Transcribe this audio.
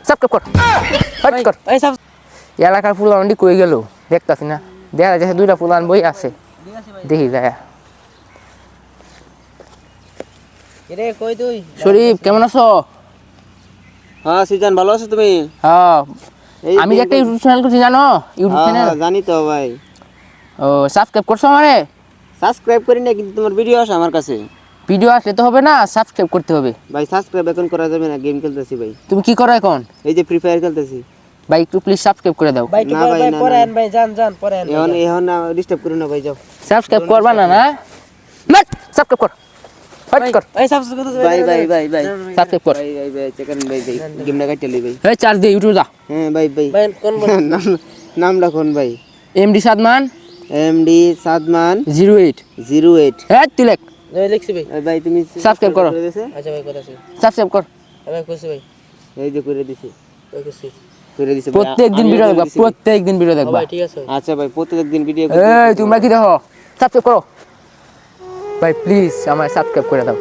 Subscribe কর hot কর এই সব এলাকার ফুলান্ডি কই গেল দেখতাছি না দেখা যাচ্ছে দুইটা ফুলান বই আছে দেখি যায় রে কই তুই শরীফ কেমন আছো হ্যাঁ সিজান ভালো আছো তুমি? হ্যাঁ আমি যে একটা ইউটিউব চ্যানেল করছি জানো ইউটিউব চ্যানেল হ্যাঁ জানি তো ভাই। ও সাবস্ক্রাইব করছো আমারে সাবস্ক্রাইব করি না কিন্তু তোমার ভিডিও আসে আমার কাছে। ভিডিও আসলে তো হবে না সাবস্ক্রাইব করতে হবে ভাই সাবস্ক্রাইব এখন করা যাবে না, গেম খেলতেছি ভাই। তুমি কি করো এখন এই যে ফ্রি ফায়ার খেলতেছি। ভাই একটু প্লিজ সাবস্ক্রাইব করে দাও ভাই একটু না ভাই, না, পরে না। আন ভাই যান পরে আন এখন এখন না ডিস্টার্ব করো না ভাই, যাও। সাবস্ক্রাইব করবা না না বাট সাবস্ক্রাইব কর হট কর এই সাবস্ক্রাইব করতে ভাই ভাই ভাই ভাই সাবস্ক্রাইব কর ভাই ভাই ভাই চেকেন ভাই ভাই গেম না কাটতে লই ভাই। এই চার্জ দে ইউটিউব যা হ্যাঁ ভাই ভাই ভাই কোন নাম রাখুন ভাই। MD Sadman MD Sadman 08 08। হ্যাঁ তিলক ভাই লিখছি ভাই ভাই তুমি সাবস্ক্রাইব করো দিয়েছে? আচ্ছা ভাই কথা আছে সাবস্ক্রাইব কর ভাই কইছি ভাই এই যে করে দিছি, ভাই কইছি করে দিছি ভাই। প্রত্যেকদিন আমিও ভিডিও করে দেখবা দিছি। প্রত্যেকদিন ভিডিও দেখবা ভাই ঠিক আছে আচ্ছা ভাই প্রত্যেকদিন ভিডিও এই তোমরা কি দেখো সাবস্ক্রাইব করো ভাই প্লিজ আমায় সাবস্ক্রাইব করে দাও